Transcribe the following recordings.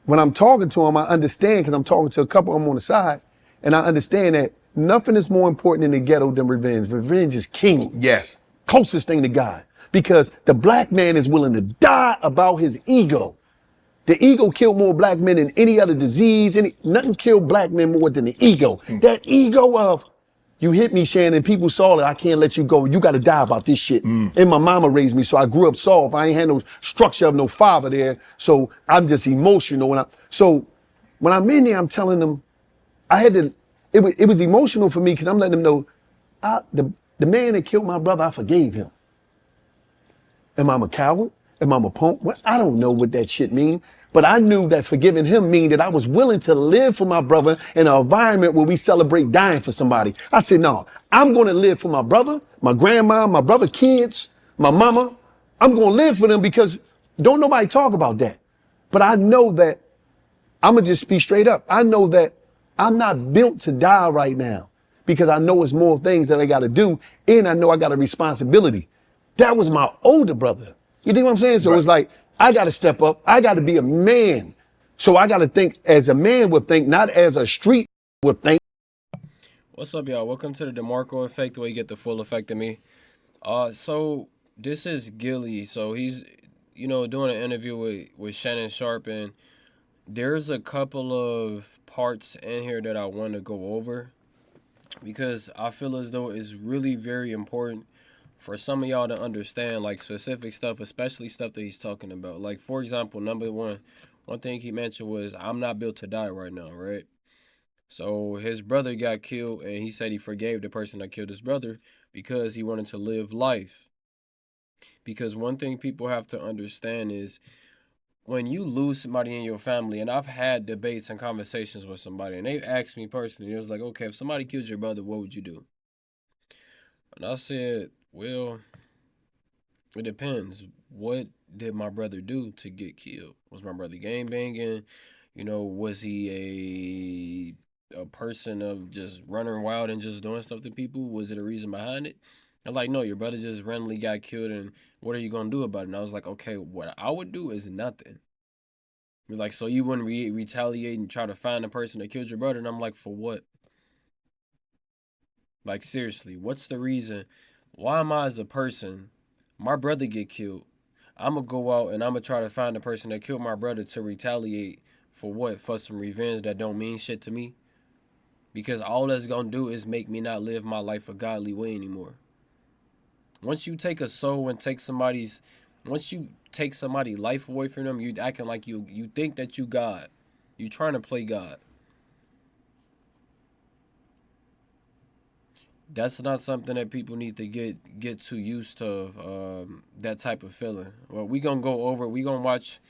when I'm talking to him, I understand, because I'm talking to a couple of them on the side, and I understand that nothing is more important in the ghetto than revenge. Revenge is king. Yes. Closest thing to God. Because the black man is willing to die about his ego. The ego killed more black men than any other disease. Nothing killed black men more than the ego. That ego of, you hit me, Shannon, people saw it, I can't let you go. You got to die about this shit. And my mama raised me, so I grew up soft. I ain't had no structure of no father there, so I'm just emotional. So when I'm in there, I'm telling them, it was emotional for me because I'm letting them know, the man that killed my brother, I forgave him. Am I a coward? Am I a punk? Well, I don't know what that shit mean, but I knew that forgiving him mean that I was willing to live for my brother in an environment where we celebrate dying for somebody. I said, no, I'm gonna live for my brother, my grandma, my brother, kids, my mama. I'm gonna live for them because don't nobody talk about that. But I know that, I'm gonna just be straight up. I know that I'm not built to die right now because I know it's more things that I gotta do, and I know I got a responsibility. That was my older brother. You think what I'm saying? So It's like, I got to step up. I got to be a man. So I got to think as a man would think, not as a street would think. What's up, y'all? Welcome to the DeMarkco effect, where you get the full effect of me. So this is Gilly. So he's, doing an interview with Shannon Sharp, and there's a couple of parts in here that I want to go over because I feel as though it's really very important for some of y'all to understand, like, specific stuff, especially stuff that he's talking about. Like, for example, number one thing he mentioned was, I'm not built to die right now, right? So his brother got killed, and he said he forgave the person that killed his brother because he wanted to live life. Because one thing people have to understand is, when you lose somebody in your family, and I've had debates and conversations with somebody, and they asked me personally, it was like, okay, if somebody killed your brother, what would you do? And I said, well, it depends. What did my brother do to get killed? Was my brother gang banging? Was he a person of just running wild and just doing stuff to people? Was it a reason behind it? I'm like, no, your brother just randomly got killed, and what are you gonna do about it? And I was like, okay, what I would do is nothing. He's like, so you wouldn't retaliate and try to find the person that killed your brother? And I'm like, for what? Like, seriously, what's the reason? Why am I, as a person, my brother get killed, I'm going to go out and I'm going to try to find the person that killed my brother to retaliate for what? For some revenge that don't mean shit to me? Because all that's going to do is make me not live my life a godly way anymore. Once you take a soul and once you take somebody's life away from them, you acting like you think that you God. You trying to play God. That's not something that people need to get too used to, that type of feeling. Well, we going to watch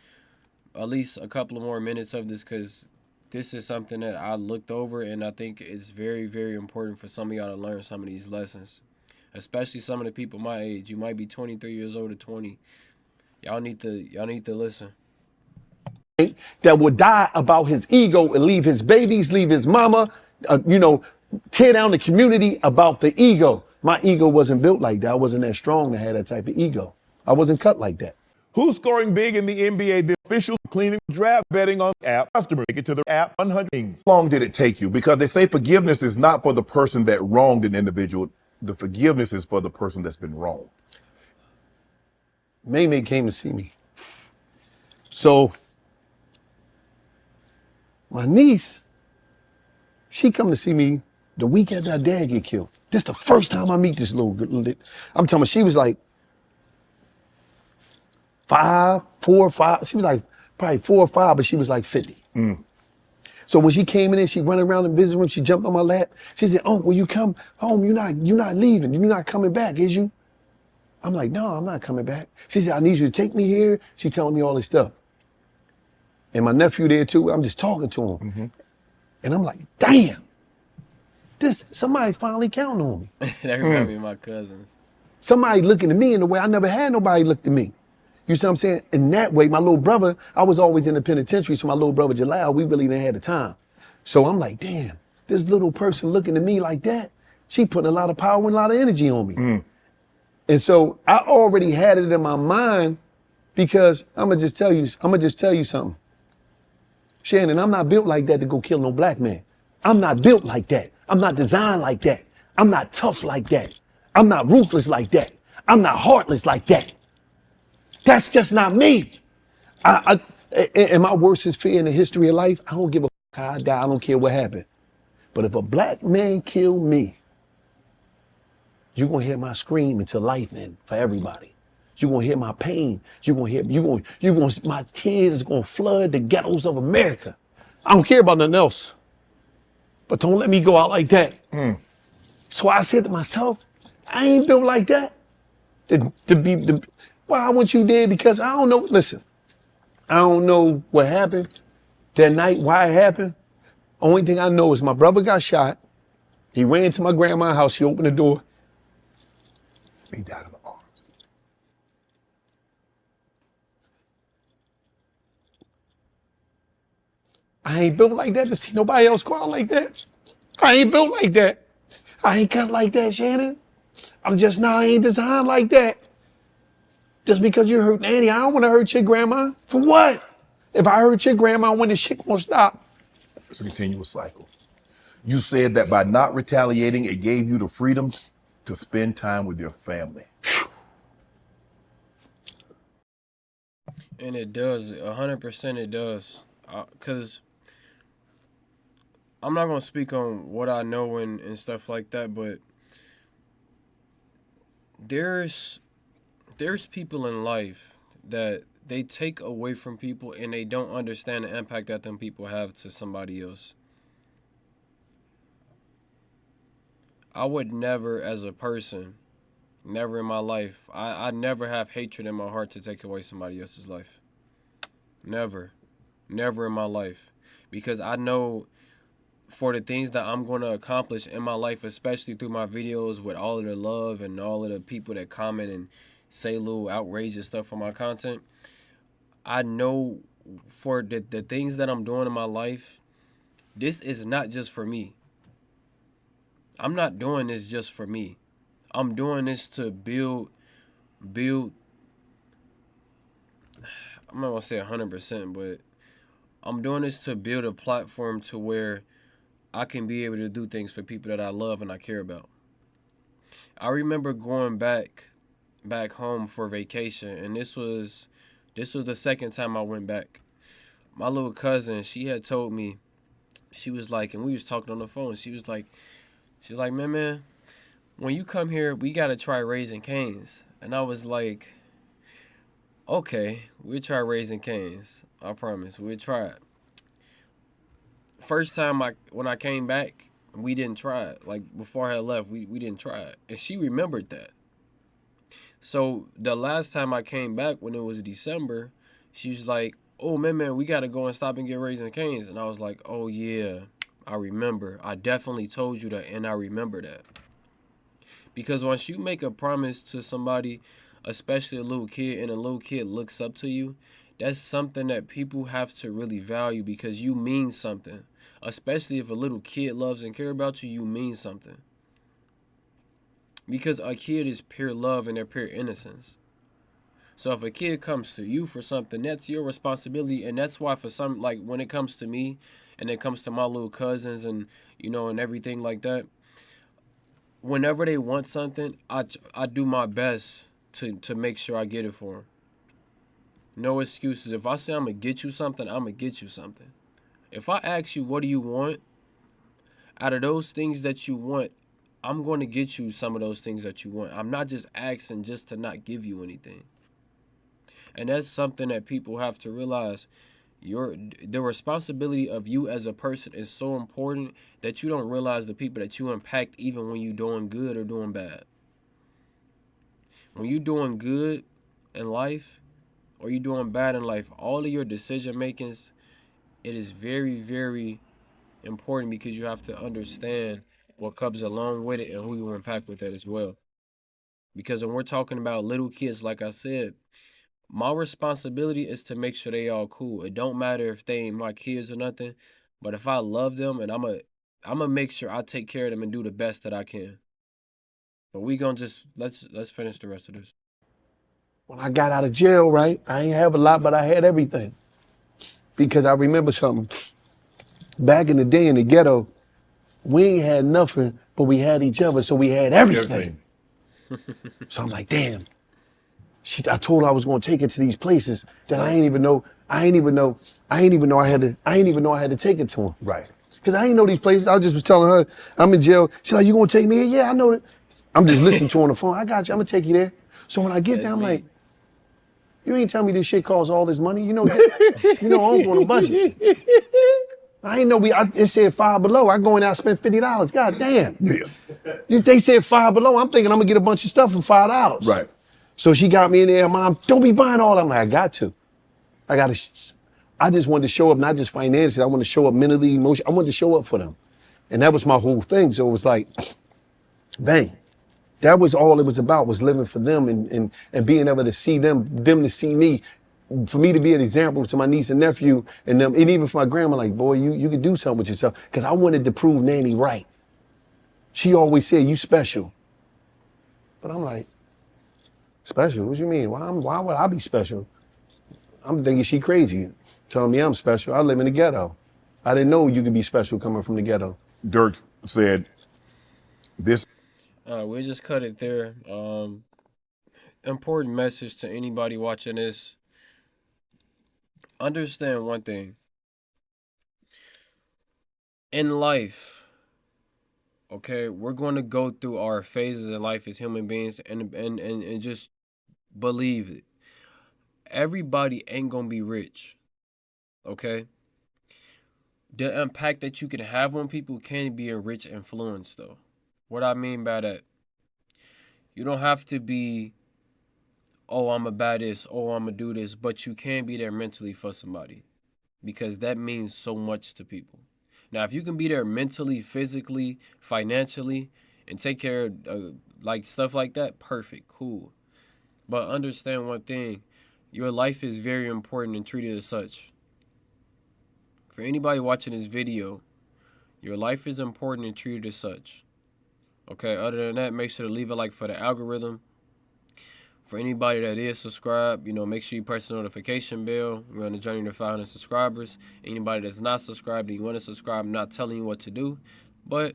at least a couple of more minutes of this, because this is something that I looked over, and I think it's very, very important for some of y'all to learn some of these lessons. Especially some of the people my age. You might be 23 years old or 20. Y'all need to listen. That would die about his ego and leave his babies, leave his mama, tear down the community about the ego. My ego wasn't built like that. I wasn't that strong to have that type of ego. I wasn't cut like that. Who's scoring big in the NBA? The official cleaning draft betting on app. Customer, make it to the app 100 things. How long did it take you? Because they say forgiveness is not for the person that wronged an individual. The forgiveness is for the person that's been wronged. May came to see me. So my niece, she come to see me the week after her dad get killed. This the first time I meet this little, I'm telling you, she was like 4 or 5. She was like probably 4 or 5, but she was like 50. So when she came in there, she went around the visiting room, she jumped on my lap. She said, oh, when you come home, you're not leaving, you're not coming back, is you? I'm like, no, I'm not coming back. She said, I need you to take me here. She telling me all this stuff. And my nephew there too, I'm just talking to him. And I'm like, damn, somebody finally counting on me. That reminds me of my cousins. Somebody looking at me in the way I never had nobody look at me. You see what I'm saying? In that way, my little brother, I was always in the penitentiary, so my little brother Jalal, we really didn't have the time. So I'm like, damn, this little person looking at me like that, she putting a lot of power and a lot of energy on me. And so I already had it in my mind, because I'm gonna just tell you something. Shannon, I'm not built like that to go kill no black man. I'm not built like that. I'm not designed like that. I'm not tough like that. I'm not ruthless like that. I'm not heartless like that. That's just not me. And my worst fear in the history of life, I don't give a how I die. I don't care what happened. But if a black man kill me, you're gonna hear my scream until life ends for everybody. You're gonna hear my pain. My tears is gonna flood the ghettos of America. I don't care about nothing else. But don't let me go out like that. So I said to myself, I ain't built like that. Why I want you dead? Because I don't know. Listen, I don't know what happened that night, why it happened. Only thing I know is my brother got shot. He ran to my grandma's house. She opened the door. He died in the arms. I ain't built like that to see nobody else go out like that. I ain't built like that. I ain't cut like that, Shannon. I ain't designed like that. Just because you hurt Nanny, I don't want to hurt your grandma. For what? If I hurt your grandma, when the shit gonna stop? It's a continuous cycle. You said that by not retaliating, it gave you the freedom to spend time with your family. And it does, 100% it does. Because I'm not going to speak on what I know and stuff like that, but there's people in life that they take away from people and they don't understand the impact that them people have to somebody else. I would never, as a person, never in my life, I never have hatred in my heart to take away somebody else's life. Never. Never in my life. Because I know for the things that I'm going to accomplish in my life, especially through my videos with all of the love and all of the people that comment and say little outrageous stuff on my content, I know for the things that I'm doing in my life, this is not just for me. I'm not doing this just for me. I'm doing this to build, I'm not going to say 100%, but I'm doing this to build a platform to where I can be able to do things for people that I love and I care about. I remember going back home for vacation, and this was the second time I went back. My little cousin, she had told me, she was like, and we was talking on the phone, she was like, man, when you come here, we got to try Raising Cane's. And I was like, okay, we'll try Raising Cane's. I promise, we'll try it. First time when I came back, we didn't try it. Like, before I had left, we didn't try it. And she remembered that. So the last time I came back, when it was December, she was like, oh, man, we got to go and stop and get Raising Cane's. And I was like, oh, yeah, I remember. I definitely told you that, and I remember that. Because once you make a promise to somebody, especially a little kid, and a little kid looks up to you, that's something that people have to really value because you mean something. Especially if a little kid loves and cares about you, you mean something. Because a kid is pure love and they're pure innocence. So if a kid comes to you for something, that's your responsibility. And that's why for some, like when it comes to me and it comes to my little cousins and, and everything like that, whenever they want something, I do my best to make sure I get it for them. No excuses. If I say I'm going to get you something, I'm going to get you something. If I ask you, what do you want? Out of those things that you want, I'm going to get you some of those things that you want. I'm not just asking just to not give you anything. And that's something that people have to realize. The responsibility of you as a person is so important that you don't realize the people that you impact even when you're doing good or doing bad. When you're doing good in life or you're doing bad in life, all of your decision makings, it is very, very important because you have to understand what comes along with it and who you impact with that as well. Because when we're talking about little kids, like I said, my responsibility is to make sure they all cool. It don't matter if they ain't my kids or nothing, but if I love them, and I'm gonna make sure I take care of them and do the best that I can. But we gonna just let's finish the rest of this. When I got out of jail, right, I ain't have a lot, but I had everything. Because I remember something. Back in the day in the ghetto, we ain't had nothing, but we had each other, so we had everything. So I'm like, damn. I told her I was gonna take her to these places that I ain't even know I had to take her to them. Right. Cause I ain't know these places. I just was telling her, I'm in jail. She's like, you gonna take me here? Yeah, I know that. I'm just listening to her on the phone. I got you, I'm gonna take you there. So when I get there, I'm like, you ain't tell me this shit costs all this money. You know, I'm on a budget. I ain't know it said Five Below. I go in there, I spent $50. God damn. Yeah. They said Five Below. I'm thinking I'm gonna get a bunch of stuff for $5. Right. So she got me in there, Mom, don't be buying all that. I'm like, I got to. I just wanted to show up, not just financially. I wanted to show up mentally, emotionally. I wanted to show up for them. And that was my whole thing. So it was like, bang. That was all it was about, was living for them and being able to see them to see me, for me to be an example to my niece and nephew and them, and even for my grandma, like, boy, you could do something with yourself. Because I wanted to prove Nanny right. She always said, you special. But I'm like, special? What you mean? Why would I be special? I'm thinking she crazy, telling me I'm special. I live in the ghetto. I didn't know you could be special coming from the ghetto. Dirk said this. We'll just cut it there. Important message to anybody watching this. Understand one thing. In life, okay, we're going to go through our phases in life as human beings and just believe it. Everybody ain't going to be rich, okay? The impact that you can have on people can be a rich influence, though. What I mean by that, you don't have to be, oh, I'm going to buy this, oh, I'm going to do this, but you can be there mentally for somebody because that means so much to people. Now, if you can be there mentally, physically, financially, and take care of like stuff like that, perfect, cool. But understand one thing, your life is very important and treat it as such. For anybody watching this video, your life is important and treat it as such. Okay, other than that, make sure to leave a like for the algorithm. For anybody that is subscribed, make sure you press the notification bell. We're on the journey to 500 subscribers. Anybody that's not subscribed and you want to subscribe, I'm not telling you what to do, but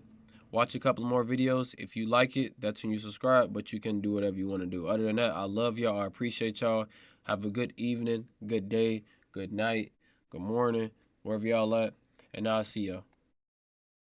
watch a couple more videos. If you like it, that's when you subscribe, but you can do whatever you want to do. Other than that, I love y'all. I appreciate y'all. Have a good evening, good day, good night, good morning, wherever y'all at, and I'll see y'all.